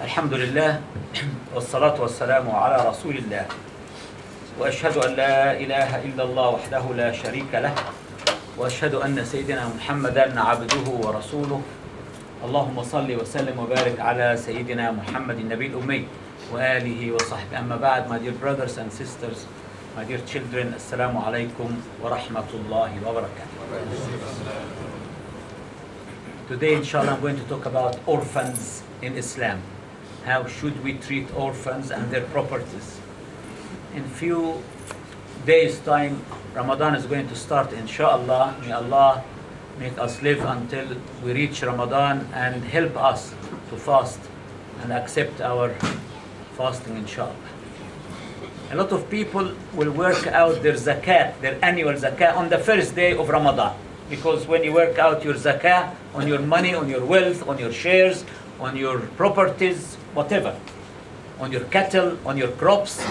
الحمد لله والصلاة والسلام على رسول الله وأشهد أن لا إله إلا الله وحده لا شريك له وأشهد أن سيدنا محمدا عبده ورسوله اللهم صل وسلم وبارك على سيدنا محمد النبي الأمي وآله وصحبه أما بعد. My dear brothers and sisters, my dear children, السلام عليكم ورحمة الله وبركاته. Today inshallah I'm going to talk about orphans in Islam. How should we treat orphans and their properties? In few days time Ramadan is going to start inshallah. May Allah make us live until we reach Ramadan and help us to fast and accept our fasting inshallah. A lot of people will work out their zakat, their annual zakat on the first day of Ramadan. Because when you work out your zakah on your money, on your wealth, on your shares, on your properties, whatever, on your cattle, on your crops,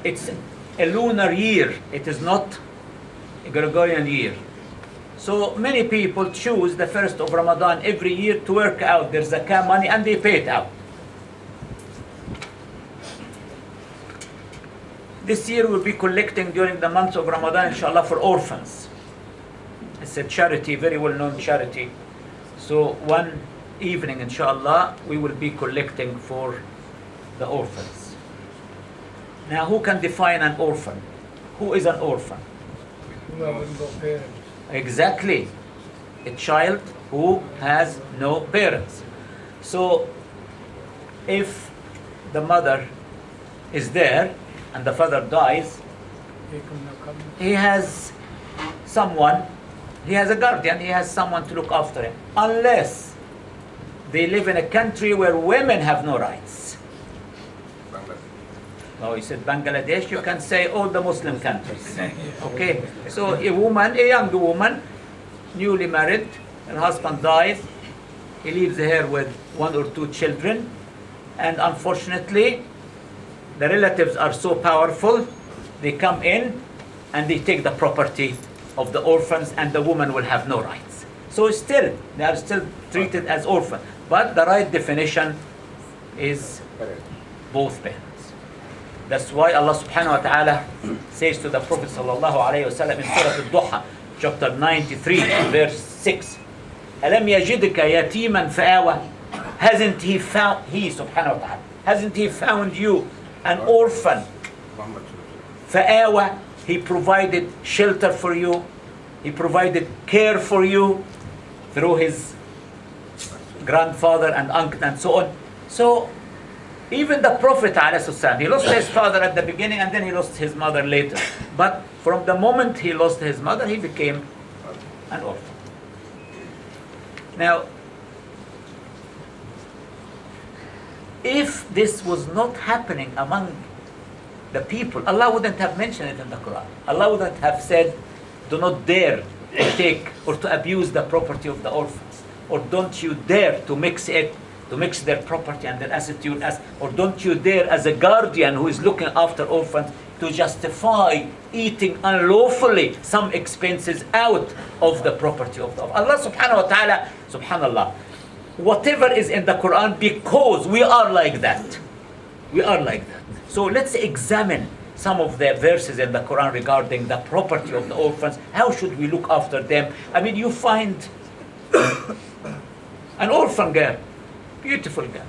it's a lunar year. It is not a Gregorian year. So many people choose the first of Ramadan every year to work out their zakah money and they pay it out. This year we'll be collecting during the month of Ramadan inshallah for orphans. It's a charity, very well-known charity. So one evening, inshallah, we will be collecting for the orphans. Now, who can define an orphan? Who is an orphan? No parents. Exactly. A child who has no parents. So, if the mother is there and the father dies, he has someone. He has a guardian, he has someone to look after him. Unless they live in a country where women have no rights. Oh, you said Bangladesh, you can say all the Muslim countries. Okay, so a young woman, newly married, her husband dies, he leaves her with one or two children, and unfortunately, the relatives are so powerful, they come in and they take the property of the orphans, and the woman will have no rights. So still, they are still treated as orphans. But the right definition is both parents. That's why Allah subhanahu wa ta'ala says to the Prophet sallallahu alayhi wa sallam in Surah Al-Duha, chapter 93, verse 6, أَلَمْ يَجِدْكَ يَتِيمًا فَآوَى. Hasn't he found, subhanahu wa ta'ala, hasn't he found you an orphan? فَآوَى. He provided shelter for you. He provided care for you through his grandfather and uncle and so on. So even the Prophet ﷺ, he lost his father at the beginning and then he lost his mother later. But from the moment he lost his mother, he became an orphan. Now, if this was not happening among the people, Allah wouldn't have mentioned it in the Quran. Allah wouldn't have said, do not dare to take or to abuse the property of the orphans. Or don't you dare to mix their property and their asset to your asset. Or don't you dare as a guardian who is looking after orphans to justify eating unlawfully some expenses out of the property of the orphans. Allah subhanahu wa ta'ala, subhanallah, whatever is in the Quran, because we are like that. We are like that. So let's examine some of the verses in the Quran regarding the property of the orphans. How should we look after them? I mean, you find an orphan girl, beautiful girl,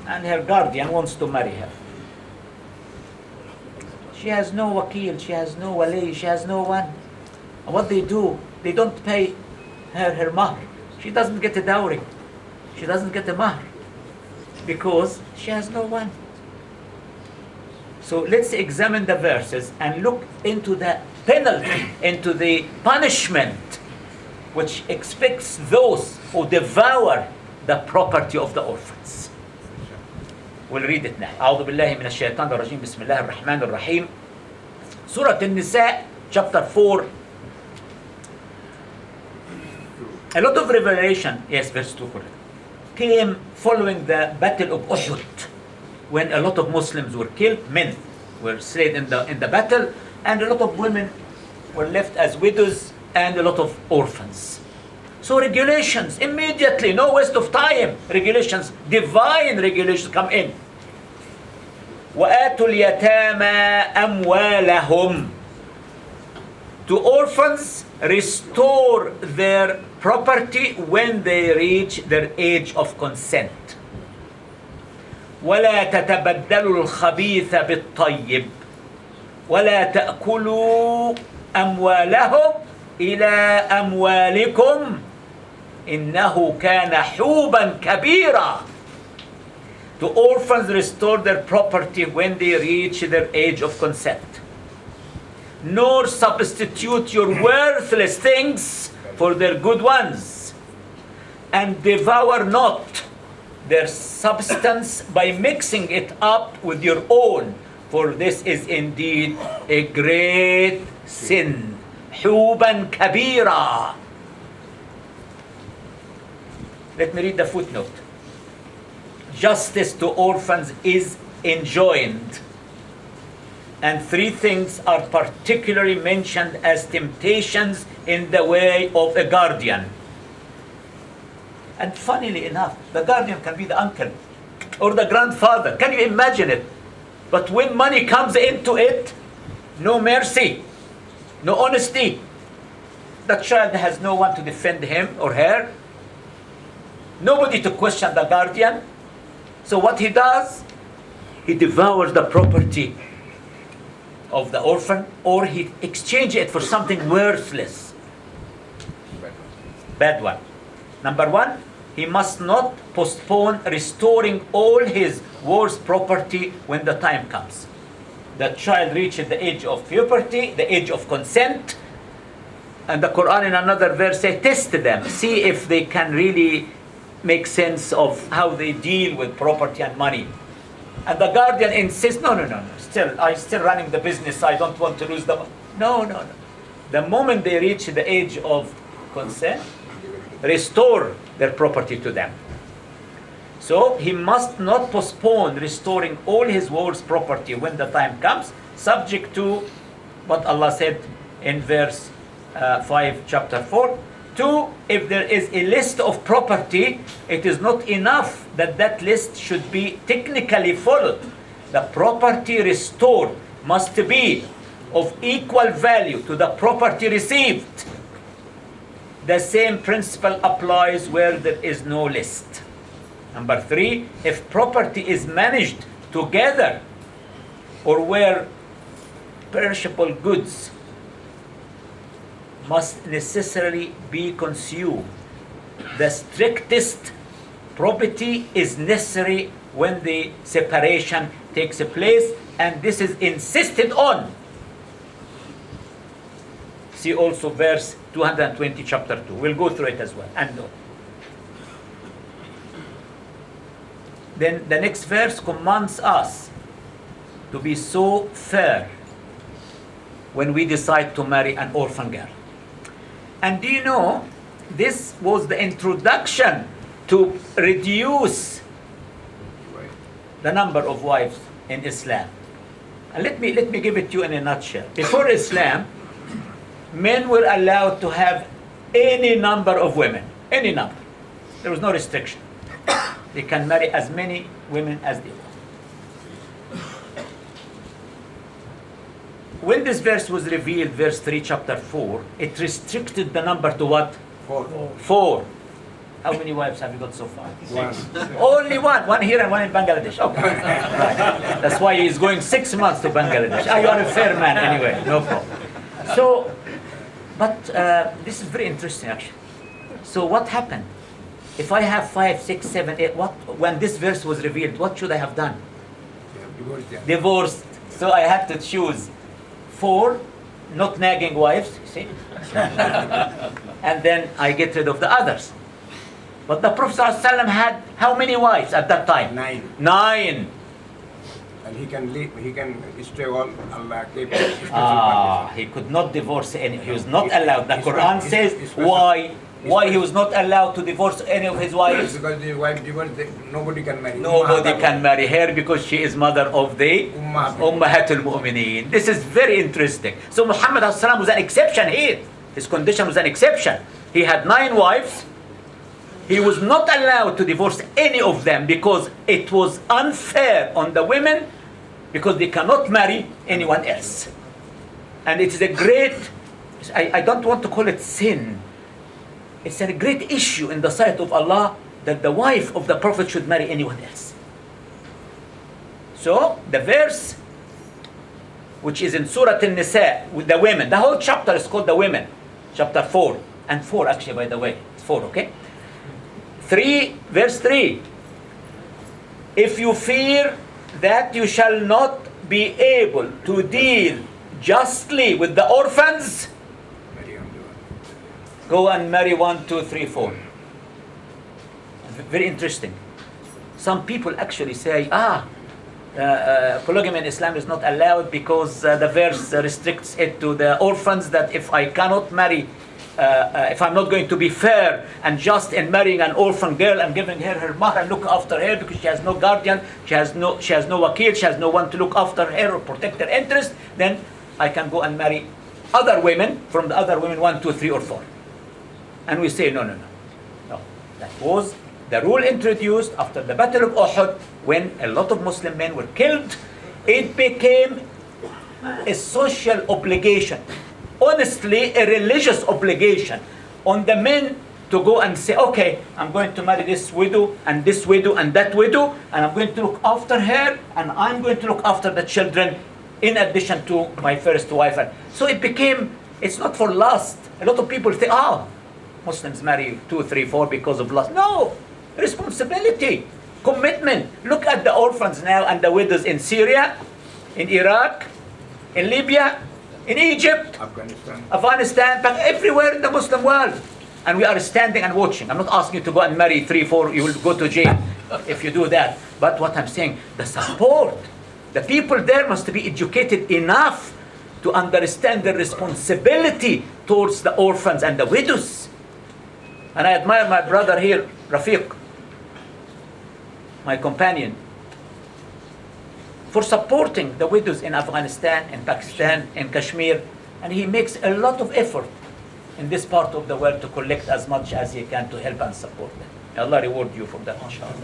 and her guardian wants to marry her. She has no wakil, she has no wali, she has no one. And what they do, they don't pay her mahr. She doesn't get a dowry. She doesn't get a mahr because she has no one. So let's examine the verses and look into the penalty, into the punishment which expects those who devour the property of the orphans. We'll read it now. أعوذ بالله من الشيطان الرجيم بسم الله الرحمن الرحيم. Surah An-Nisa, chapter 4. A lot of revelation, yes, verse 2, correct, came following the Battle of Uhud, when a lot of Muslims were killed, men were slain in the battle, and a lot of women were left as widows and a lot of orphans. So regulations, immediately, no waste of time. Regulations, divine regulations come in. وَآتُوا الْيَتَامَى أَمْوَالَهُمْ. To orphans, restore their property when they reach their age of consent. وَلَا تَتَبَدَّلُوا الْخَبِيثَ بِالطَّيِّبِ وَلَا تَأْكُلُوا أَمْوَالَهُمْ إِلَى أَمْوَالِكُمْ إِنَّهُ كَانَ حُوبًا كَبِيرًا. To orphans, restore their property when they reach their age of consent. Nor substitute your worthless things for their good ones, and devour not their substance by mixing it up with your own, for this is indeed a great sin. حُوبًا كَبِيرًا. Let me read the footnote. Justice to orphans is enjoined, and three things are particularly mentioned as temptations in the way of a guardian. And funnily enough, the guardian can be the uncle or the grandfather. Can you imagine it? But when money comes into it, no mercy, no honesty. The child has no one to defend him or her, nobody to question the guardian. So what he does, he devours the property of the orphan, or he exchanges it for something worthless. Bad one. Number one, he must not postpone restoring all his worst property when the time comes. The child reaches the age of puberty, the age of consent, and the Quran in another verse says, test them, see if they can really make sense of how they deal with property and money. And the guardian insists, no, I'm still running the business, I don't want to lose the money. No. The moment they reach the age of consent, restore their property to them. So he must not postpone restoring all his world's property when the time comes, subject to what Allah said in verse 5, chapter 4. 2, if there is a list of property, it is not enough that that list should be technically followed. The property restored must be of equal value to the property received. The same principle applies where there is no list. Number 3, if property is managed together or where perishable goods must necessarily be consumed, the strictest probity is necessary when the separation takes place, and this is insisted on. See also verse 220, chapter 2. We'll go through it as well. And then the next verse commands us to be so fair when we decide to marry an orphan girl. And do you know, this was the introduction to reduce the number of wives in Islam. And let me give it to you in a nutshell. Before Islam, men were allowed to have any number of women, any number. There was no restriction. They can marry as many women as they want. When this verse was revealed, verse 3, chapter 4, it restricted the number to what? 4. How many wives have you got so far? 1. Only one. One here and one in Bangladesh. Okay. Right. That's why he's going 6 months to Bangladesh. You are a fair man anyway. No problem. So, but this is very interesting actually. So what happened? If I have 5, 6, 7, 8, when this verse was revealed, what should I have done? Divorced. So I had to choose 4 not nagging wives, you see? And then I get rid of the others. But the Prophet ﷺ had how many wives at that time? 9. And he can stay all Allah kept. He could not divorce any. He was not allowed. The Quran says why he was not allowed to divorce any of his wives. Because the wife divorced, nobody can marry. Nobody can marry her because she is mother of the Ummahatul Mu'mineen. This is very interesting. So Muhammad ﷺ was an exception here. His condition was an exception. He had 9 wives. He was not allowed to divorce any of them because it was unfair on the women because they cannot marry anyone else. And it is a great, I don't want to call it sin. It's a great issue in the sight of Allah that the wife of the Prophet should marry anyone else. So the verse which is in Surah An-Nisa with the women, the whole chapter is called the women, chapter 4 and 4 actually, by the way, it's 4, okay? 3, verse 3. If you fear that you shall not be able to deal justly with the orphans, go and marry 1, 2, 3, 4. Very interesting. Some people actually say, polygamy in Islam is not allowed because the verse restricts it to the orphans, that if I cannot marry, if I'm not going to be fair and just in marrying an orphan girl and giving her mahr and look after her because she has no guardian, she has no wakil, she has no one to look after her or protect her interest, then I can go and marry other women from the other women 1, 2, 3, or 4. And we say no. That was the rule introduced after the Battle of Uhud when a lot of Muslim men were killed. It became a social obligation, honestly a religious obligation on the men to go and say, okay, I'm going to marry this widow and that widow, and I'm going to look after her and I'm going to look after the children in addition to my first wife. So it became, it's not for lust. A lot of people think, Muslims marry 2, 3, 4 because of lust. No, responsibility, commitment. Look at the orphans now and the widows in Syria, in Iraq, in Libya, in Egypt, Afghanistan, but everywhere in the Muslim world. And we are standing and watching. I'm not asking you to go and marry 3, 4, you will go to jail if you do that. But what I'm saying, the support, the people there must be educated enough to understand the responsibility towards the orphans and the widows. And I admire my brother here, Rafiq, my companion, for supporting the widows in Afghanistan, in Pakistan, in Kashmir. And he makes a lot of effort in this part of the world to collect as much as he can to help and support them. May Allah reward you for that, inshallah.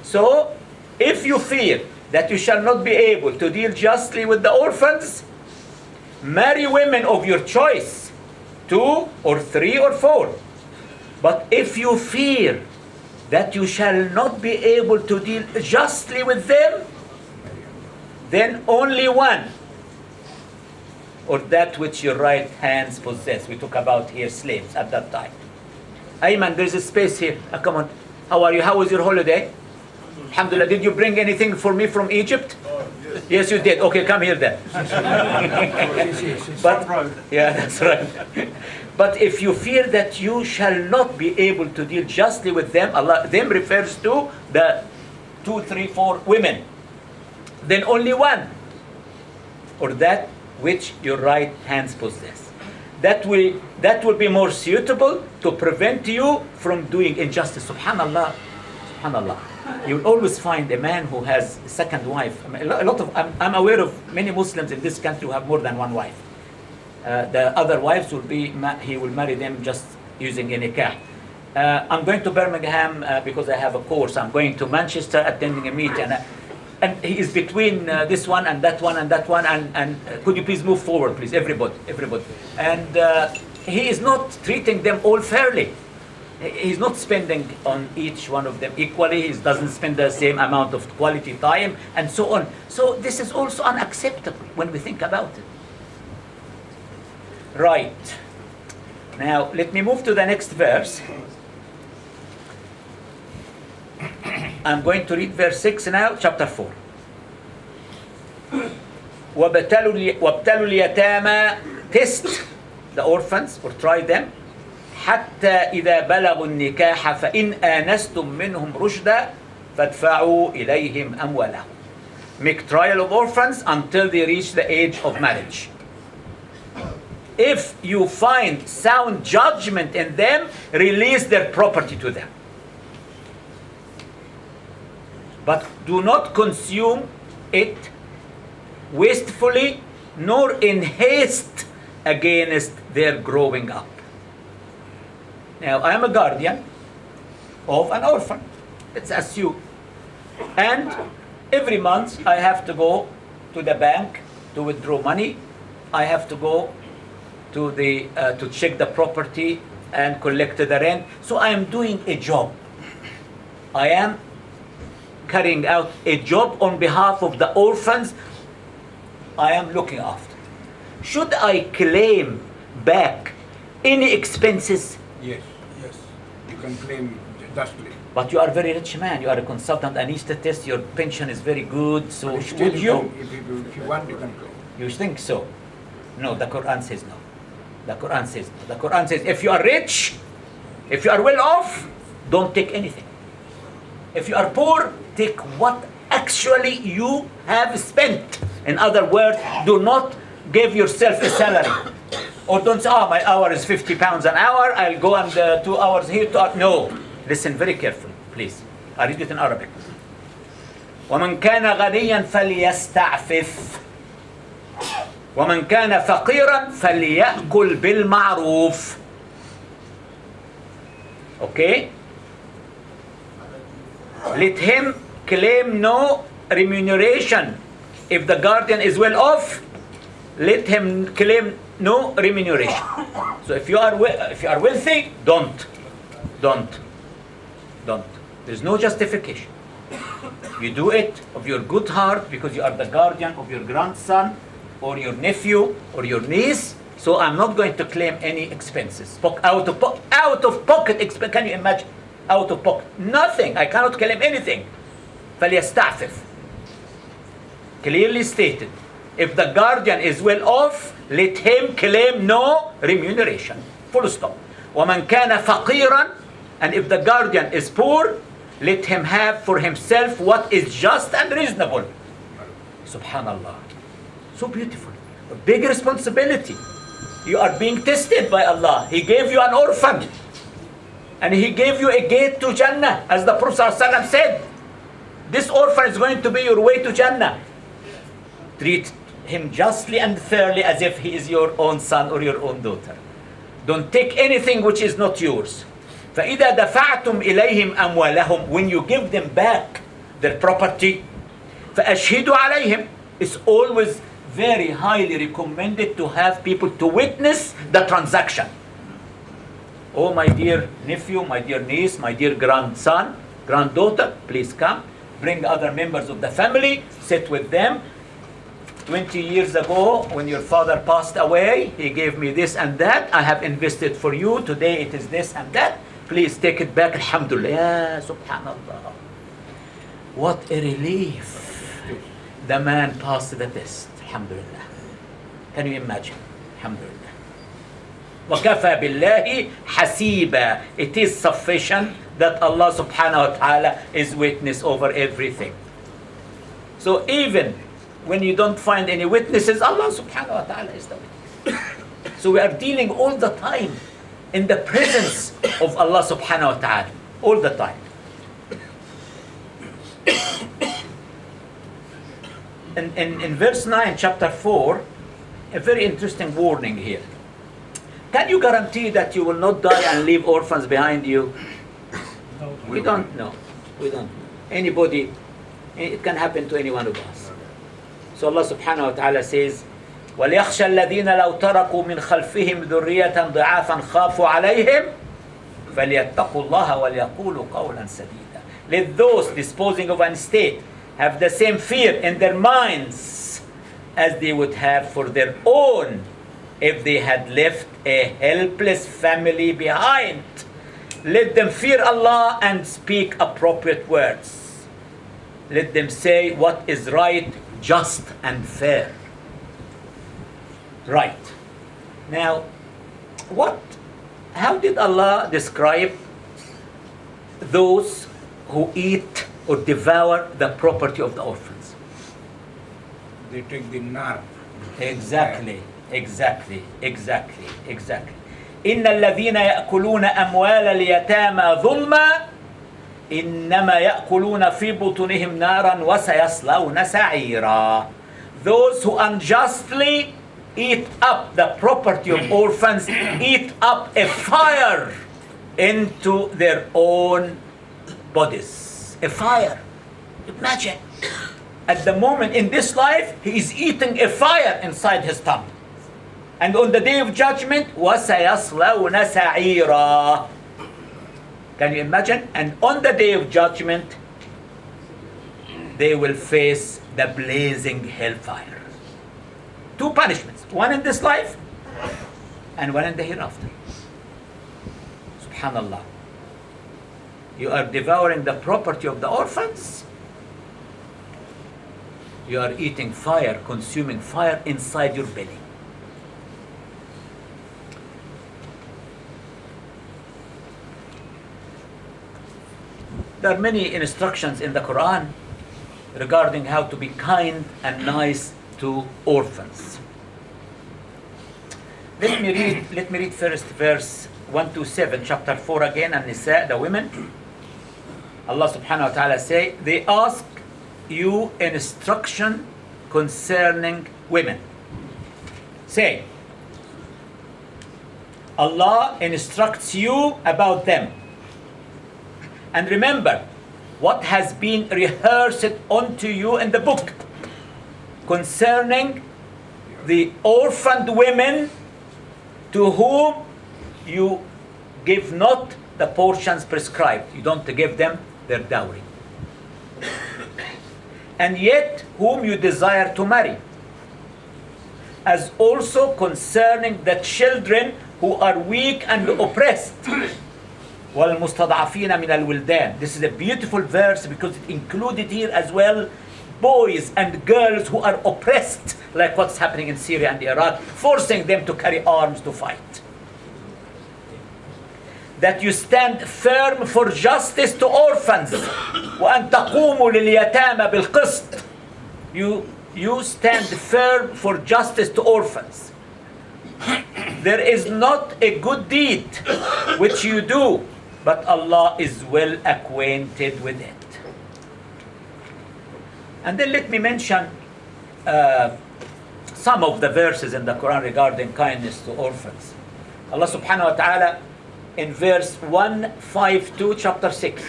So, if you fear that you shall not be able to deal justly with the orphans, marry women of your choice, 2 or 3 or 4. But if you fear that you shall not be able to deal justly with them, then only one, or that which your right hands possess. We talk about here slaves at that time. Ayman, there's a space here. Come on. How are you? How was your holiday? Alhamdulillah. Did you bring anything for me from Egypt? Yes, you did. Okay, come here then. But, yeah, that's right. But if you fear that you shall not be able to deal justly with them, Allah, them refers to the 2, 3, 4 women. Then only one, or that which your right hands possess. That will be more suitable to prevent you from doing injustice. Subhanallah, subhanallah. You will always find a man who has a second wife. I'm aware of many Muslims in this country who have more than one wife. The other wives he will marry them just using a nikah. I'm going to Birmingham because I have a course. I'm going to Manchester attending a meeting. And he is between this one and that one and that one. And could you please move forward, please, everybody. And he is not treating them all fairly. He's not spending on each one of them equally. He doesn't spend the same amount of quality time and so on. So this is also unacceptable when we think about it. Right. Now, let me move to the next verse. I'm going to read verse 6 now, chapter 4. وَابْتَلُوا الْيَتَامَى, test the orphans or try them. حَتَّى إِذَا بَلَغُوا النِّكَاحَ فَإِنْ آنَسْتُم مِّنْهُمْ رُشْدًا فَادْفَعُوا إِلَيْهِمْ أَمْوَالَهُمْ. Make trial of orphans until they reach the age of marriage. If you find sound judgment in them, release their property to them. But do not consume it wastefully, nor in haste against their growing up. Now, I am a guardian of an orphan. Let's assume. And every month I have to go to the bank to withdraw money. I have to go to to check the property and collect the rent. So I am doing a job. I am carrying out a job on behalf of the orphans I am looking after. Should I claim back any expenses? Yes. Yes. You can claim justly. But you are a very rich man. You are a consultant anesthetist. Your pension is very good. So But still would you? if you want, you can claim. You think so? No, the Quran says no. The Quran says no. The Quran says if you are rich, if you are well off, don't take anything. If you are poor, take what actually you have spent. In other words, do not give yourself a salary. Or don't say, oh, my hour is 50 pounds an hour, I'll go and 2 hours here. No, listen very carefully, please. I read it in Arabic. وَمَنْ كَانَ غَنِيًّا فَلْيَسْتَعْفِفْ وَمَنْ كَانَ فَقِيرًا فَلْيَأْكُلْ بِالْمَعْرُوفِ. Okay? Let him claim no remuneration. If the guardian is well off, let him claim no remuneration. So if you are wealthy, don't. There's no justification. You do it of your good heart because you are the guardian of your grandson or your nephew or your niece. So I'm not going to claim any expenses. Out of pocket expense. Can you imagine? Out of pocket. Nothing. I cannot claim anything. فَلْيَسْتَعْفِفْ. Clearly stated. If the guardian is well off, let him claim no remuneration. Full stop. وَمَنْ كَانَ فَقِيرًا. And if the guardian is poor, let him have for himself what is just and reasonable. Subhanallah. So beautiful. A big responsibility. You are being tested by Allah. He gave you an orphan. And He gave you a gate to Jannah. As the Prophet ﷺ said, this orphan is going to be your way to Jannah. Treat him justly and fairly as if he is your own son or your own daughter. Don't take anything which is not yours. فَإِذَا دَفَعْتُمْ إِلَيْهِمْ أَمْوَالَهُمْ. When you give them back their property, فَأَشْهِدُوا عَلَيْهِمْ. It's always very highly recommended to have people to witness the transaction. Oh, my dear nephew, my dear niece, my dear grandson, granddaughter, please come. Bring other members of the family, sit with them. 20 years ago, when your father passed away, he gave me this and that. I have invested for you. Today it is this and that. Please take it back. Alhamdulillah. Ya subhanallah. What a relief. The man passed the test. Alhamdulillah. Can you imagine? Alhamdulillah. وَكَفَى بِاللَّهِ حَسِيبًا. It is sufficient that Allah subhanahu wa ta'ala is witness over everything. So even when you don't find any witnesses, Allah subhanahu wa ta'ala is the witness. So we are dealing all the time in the presence of Allah subhanahu wa ta'ala. All the time. In verse 9, chapter 4, a very interesting warning here. Can you guarantee that you will not die and leave orphans behind you? No. We don't know. We don't know. Anybody, it can happen to any one of us. So Allah subhanahu wa ta'ala says, وَلْيَخْشَى الَّذِينَ لَوْ تَرَكُوا مِنْ خَلْفِهِمْ ذُرِّيَّةً ضِعَافًا خَافُوا عَلَيْهِمْ فَلْيَتَّقُوا اللَّهَ وَلْيَقُولُوا قَوْلًا سَدِيدًا. Let those disposing of an estate have the same fear in their minds as they would have for their own if they had left a helpless family behind. Let them fear Allah and speak appropriate words. Let them say what is right, just and fair. Right. Now, how did Allah describe those who eat or devour the property of the orphans? They take the nar. Exactly. إن الذين يأكلون أموال اليتامى ظلما إنما يأكلون في بطونهم نارا وسيصلون سعيرا. Those who unjustly eat up the property of orphans eat up a fire into their own bodies. A fire. Imagine. At the moment in this life, he is eating a fire inside his tongue. And on the day of judgment, وَسَيَصْلَوْنَ سَعِيرًا. Can you imagine? And on the day of judgment, they will face the blazing hellfire. Two punishments. One in this life, and one in the hereafter. Subhanallah. You are devouring the property of the orphans. You are eating fire, consuming fire inside your belly. There are many instructions in the Quran regarding how to be kind and nice to orphans. Let me read first verse 1 to 7, chapter 4 again, and Nisa, the women. Allah subhanahu wa ta'ala say, they ask you instruction concerning women. Say, Allah instructs you about them. And remember what has been rehearsed unto you in the book concerning the orphaned women to whom you give not the portions prescribed. You don't give them their dowry. And yet whom you desire to marry. As also concerning the children who are weak and oppressed. وَالْمُسْتَضْعَفِينَ مِنَ الْوِلْدَانِ. This is a beautiful verse because it included here as well boys and girls who are oppressed, like what's happening in Syria and Iraq, forcing them to carry arms to fight. That you stand firm for justice to orphans. وَأَن تَقُومُوا لِلْيَتَامَ بِالْقِسْطِ. You stand firm for justice to orphans. There is not a good deed which you do, but Allah is well acquainted with it. And then let me mention some of the verses in the Quran regarding kindness to orphans. Allah subhanahu wa ta'ala in verse 152 chapter 6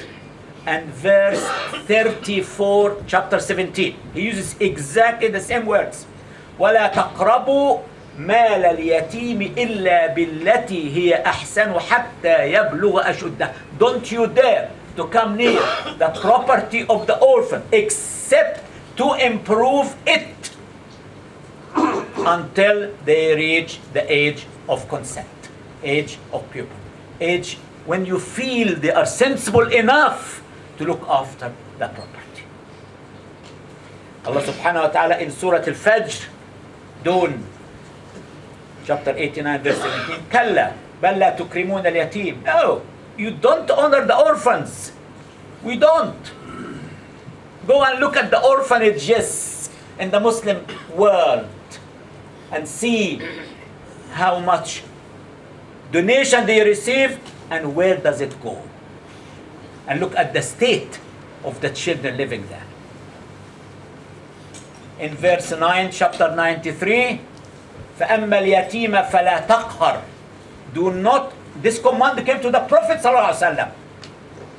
and verse 34 chapter 17, he uses exactly the same words. وَلَا تَقْرَبُوا مال اليتيم إلا بالتي هي أحسن حتى يبلغ أشده. Don't you dare to come near the property of the orphan except to improve it until they reach the age of consent, age of puberty, age when you feel they are sensible enough to look after the property. Allah subhanahu wa ta'ala in Surah Al-Fajr, Dawn, chapter 89 verse 17, كلا بل لا تكرمون اليتيم. No, you don't honor the orphans. We don't. Go and look at the orphanages in the Muslim world and see how much donation they receive and where does it go. And look at the state of the children living there. In verse 9, chapter 93, فَأَمَّا الْيَتِيمَ فَلَا تَقْهَرْ. Do not, this command came to the Prophet ﷺ.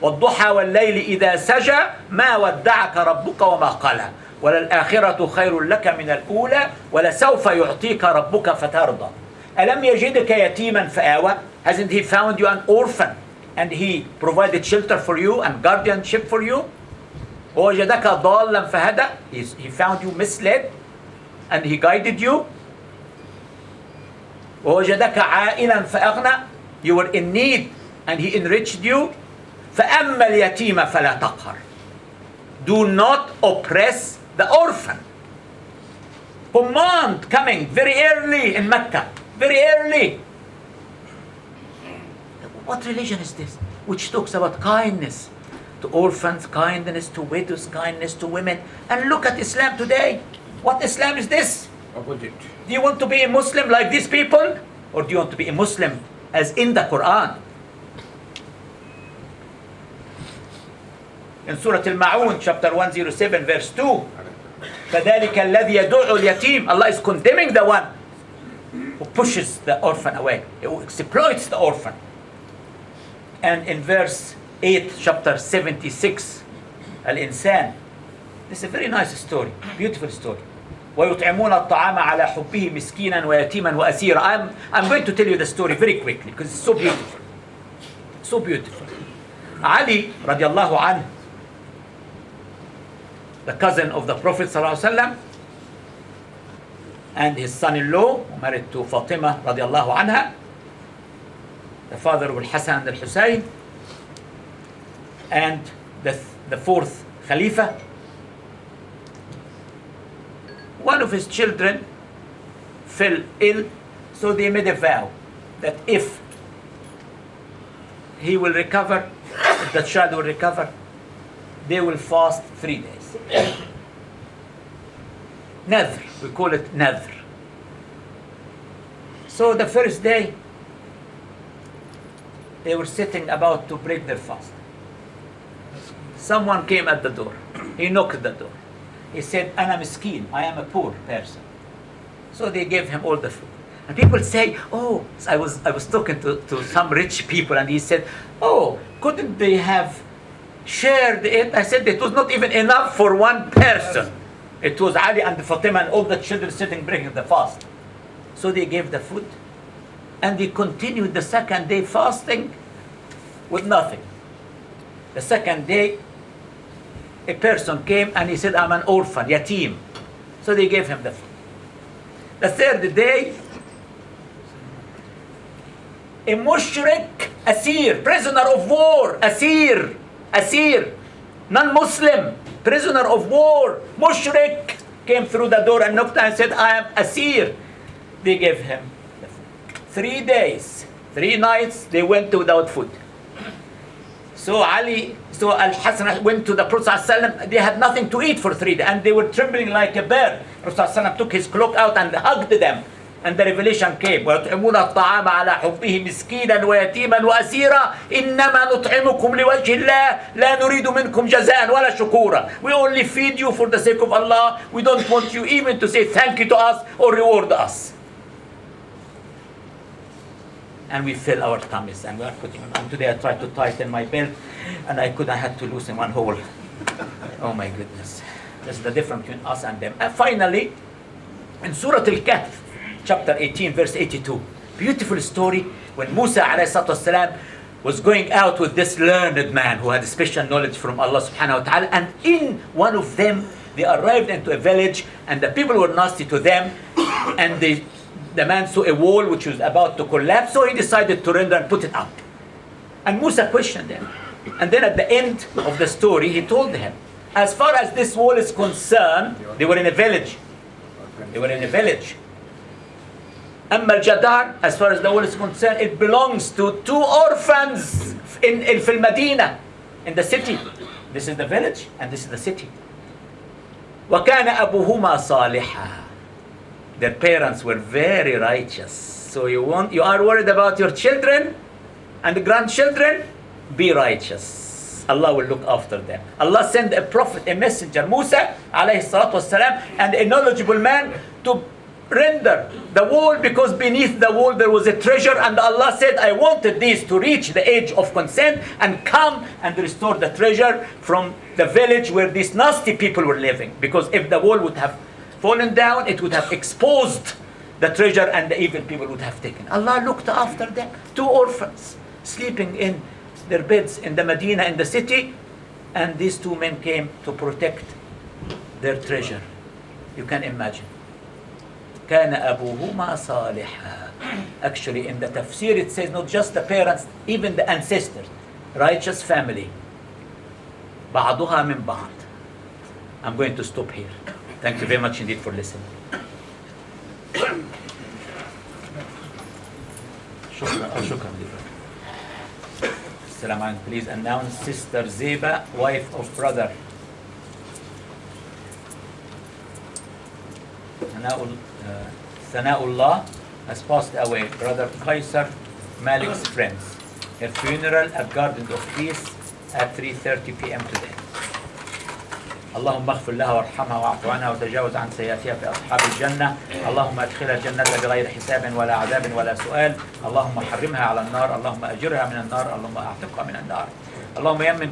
وَالضُّحَى وَاللَّيْلِ إِذَا سَجَى مَا وَدَّعَكَ رَبُّكَ وَمَا قَلَى وَلَلْآخِرَةُ خَيْرٌ لَكَ مِنَ الْأُولَى وَلَسَوْفَ يُعْطِيكَ رَبُّكَ فَتَرْضَى. أَلَمْ يَجِدْكَ يَتِيمًا فَآوَى. Hasn't he found you an orphan and he provided shelter for you and guardianship for you? وَوَجَدَكَ ضَالًّا فَهَدَى. He found you misled and he guided you. وَوَجَدَكَ عَائِلًا فَأَغْنَى. You were in need and he enriched you. فَأَمَّا الْيَتِيمَ فَلَا تَقْهَرْ. Do not oppress the orphan. Command coming very early in Mecca. Very early. What religion is this? Which talks about kindness to orphans, kindness to widows, kindness to women. And look at Islam today. What Islam is this? Opposite. Do you want to be a Muslim like these people? Or do you want to be a Muslim as in the Quran? In Surah Al-Ma'un, chapter 107, verse 2, فَذَلِكَ الَّذِي يَدُعُ الْيَتِيمِ. Allah is condemning the one who pushes the orphan away, who exploits the orphan. And in verse 8, chapter 76, Al-Insan, this is a very nice story, beautiful story. وَيُطْعِمُونَ الطَّعَامَ عَلَى حُبِّهِ مِسْكِينًا وَيَتِيمًا وَأَسِيرًا. I'm going to tell you the story very quickly because it's so beautiful. So beautiful. Ali radiallahu anhu, the cousin of the Prophet sallallahu alaihi wasallam, and his son-in-law, married to Fatima radiallahu anha, the father of Al-Hasan and Al-Husayn, and the fourth Khalifa. One of his children fell ill, so they made a vow that if he will recover, if the child will recover, they will fast 3 days. Nadhr, we call it nadhr. So the first day, they were sitting about to break their fast. Someone came at the door. He knocked at the door. He said, "Ana miskeen, I am a poor person." So they gave him all the food. And people say, "Oh," I was talking to some rich people, and he said, "Oh, couldn't they have shared it?" I said, "It was not even enough for one person. It was Ali and Fatima and all the children sitting breaking the fast." So they gave the food, and they continued the second day fasting with nothing. The second day, a person came and he said, "I'm an orphan, yatim." So they gave him the food. The third day, a mushrik, asir, prisoner of war, asir, non-Muslim, prisoner of war, mushrik, came through the door and knocked and said, "I am asir." They gave him the food. 3 days, 3 nights, they went without food. So Al-Hasan went to the Prophet ﷺ. They had nothing to eat for 3 days, and they were trembling like a bear. Prophet ﷺ took his cloak out and hugged them. And the revelation came. وَيُطْعِمُونَ الطَّعَامَ عَلَى حُبِّهِ مِسْكِينًا وَيَتِيمًا وَأَسِيرًا إِنَّمَا نُطْعِمُكُمْ لِوَجْهِ اللَّهِ لَا نُرِيدُ مِنْكُمْ جَزَاءً وَلَا شُكُورًا. We only feed you for the sake of Allah. We don't want you even to say thank you to us or reward us. And we fill our tummies and we are putting on. And today I tried to tighten my belt and I had to loosen one hole. Oh my goodness. This is the difference between us and them. And finally, in Surah Al-Kahf, chapter 18, verse 82, beautiful story when Musa ﷺ was going out with this learned man who had special knowledge from Allah subhanahu wa ta'ala, and in one of them, they arrived into a village and the people were nasty to them, and the man saw a wall which was about to collapse, so he decided to render and put it up. And Musa questioned him. And then at the end of the story, he told him, as far as this wall is concerned, they were in a village. They were in a village. Amma al-Jadar, as far as the wall is concerned, it belongs to 2 orphans in Medina, in the city. This is the village and this is the city. وَكَانَ أَبُوهُمَا صَالِحًا. Their parents were very righteous. So you are worried about your children and the grandchildren? Be righteous. Allah will look after them. Allah sent a prophet, a messenger, Musa alayhi salatu wasalam, and a knowledgeable man to render the wall, because beneath the wall there was a treasure, and Allah said, I wanted these to reach the age of consent and come and restore the treasure from the village where these nasty people were living. Because if the wall would have fallen down, it would have exposed the treasure and the evil people would have taken. Allah looked after them. 2 orphans sleeping in their beds in the Medina, in the city, and these 2 men came to protect their treasure. You can imagine. كَانَ أَبُوهُمَا صَالِحًا. Actually, in the tafsir it says not just the parents, even the ancestors. Righteous family. بَعْضُهَا مِنْ بَعْض. I'm going to stop here. Thank you very much indeed for listening. شكرا. Assalamu alaikum. Please announce Sister Zeba, wife of brother Thanaullah, has passed away. Brother Kaisar Malik's friends. Her funeral at Garden of Peace at 3:30 p.m. today. اللهم اغفر لها وارحمها واعف عنها وتجاوز عن سيئاتها في أصحاب الجنة. اللهم ادخلها الجنة بغير حساب ولا عذاب ولا سؤال. اللهم حرمها على النار. اللهم أجرها من النار. اللهم أعتقها من النار. اللهم يمن